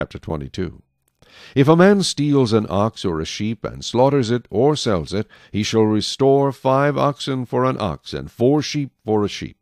Chapter 22. If a man steals an ox or a sheep, and slaughters it or sells it, he shall restore 5 oxen for an ox, and 4 sheep for a sheep.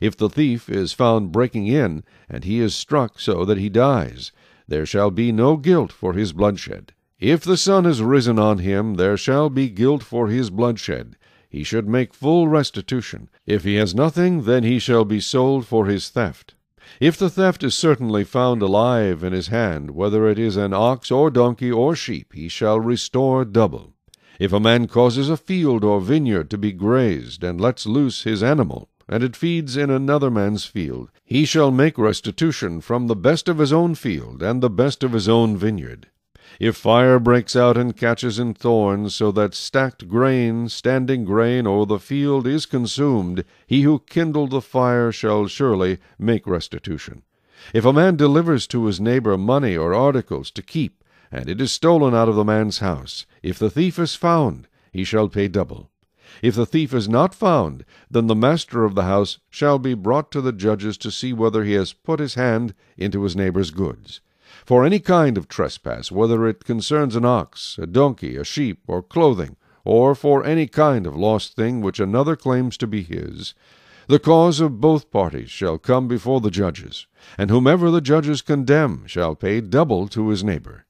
If the thief is found breaking in, and he is struck so that he dies, there shall be no guilt for his bloodshed. If the sun is risen on him, there shall be guilt for his bloodshed. He should make full restitution. If he has nothing, then he shall be sold for his theft. If the theft is certainly found alive in his hand, whether it is an ox or donkey or sheep, he shall restore double. If a man causes a field or vineyard to be grazed, and lets loose his animal, and it feeds in another man's field, he shall make restitution from the best of his own field and the best of his own vineyard. If fire breaks out and catches in thorns, so that stacked grain, standing grain, or the field is consumed, he who kindled the fire shall surely make restitution. If a man delivers to his neighbor money or articles to keep, and it is stolen out of the man's house, if the thief is found, he shall pay double. If the thief is not found, then the master of the house shall be brought to the judges to see whether he has put his hand into his neighbor's goods. For any kind of trespass, whether it concerns an ox, a donkey, a sheep, or clothing, or for any kind of lost thing which another claims to be his, the cause of both parties shall come before the judges, and whomever the judges condemn shall pay double to his neighbor.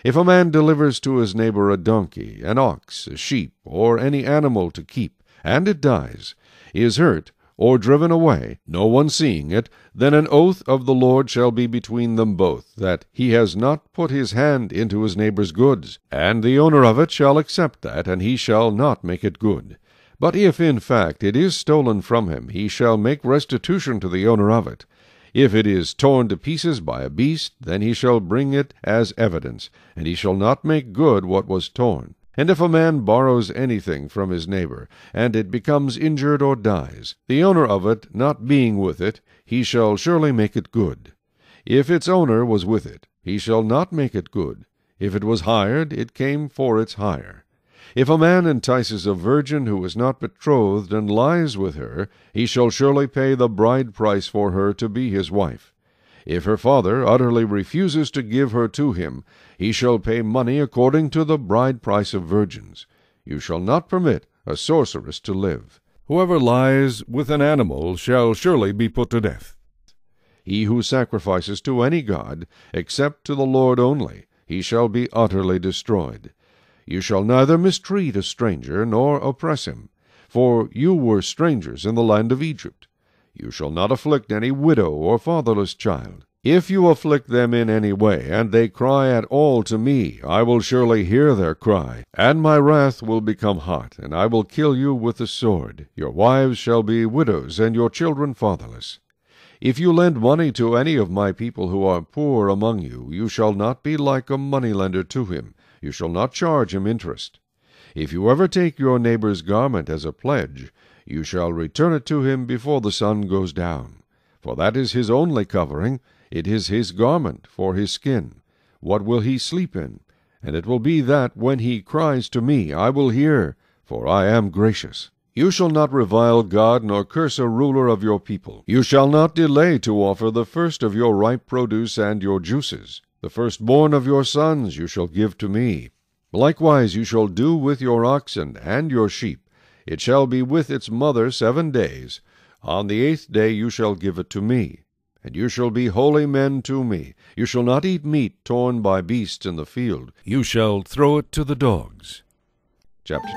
If a man delivers to his neighbor a donkey, an ox, a sheep, or any animal to keep, and it dies, is hurt, or driven away, no one seeing it, then an oath of the Lord shall be between them both, that he has not put his hand into his neighbor's goods, and the owner of it shall accept that, and he shall not make it good. But if in fact it is stolen from him, he shall make restitution to the owner of it. If it is torn to pieces by a beast, then he shall bring it as evidence, and he shall not make good what was torn. And if a man borrows anything from his neighbor, and it becomes injured or dies, the owner of it not being with it, he shall surely make it good. If its owner was with it, he shall not make it good. If it was hired, it came for its hire. If a man entices a virgin who is not betrothed, and lies with her, he shall surely pay the bride price for her to be his wife. If her father utterly refuses to give her to him, he shall pay money according to the bride price of virgins. You shall not permit a sorceress to live. Whoever lies with an animal shall surely be put to death. He who sacrifices to any god, except to the Lord only, he shall be utterly destroyed. You shall neither mistreat a stranger nor oppress him, for you were strangers in the land of Egypt. You shall not afflict any widow or fatherless child. If you afflict them in any way, and they cry at all to me, I will surely hear their cry, and my wrath will become hot, and I will kill you with the sword. Your wives shall be widows, and your children fatherless. If you lend money to any of my people who are poor among you, you shall not be like a moneylender to him. You shall not charge him interest. If you ever take your neighbor's garment as a pledge, you shall return it to him before the sun goes down. For that is his only covering, it is his garment for his skin. What will he sleep in? And it will be that, when he cries to me, I will hear, for I am gracious. You shall not revile God, nor curse a ruler of your people. You shall not delay to offer the first of your ripe produce and your juices. The firstborn of your sons you shall give to me. Likewise you shall do with your oxen and your sheep. It shall be with its mother 7 days. On the 8th day you shall give it to me. And you shall be holy men to me. You shall not eat meat torn by beasts in the field. You shall throw it to the dogs. Chapter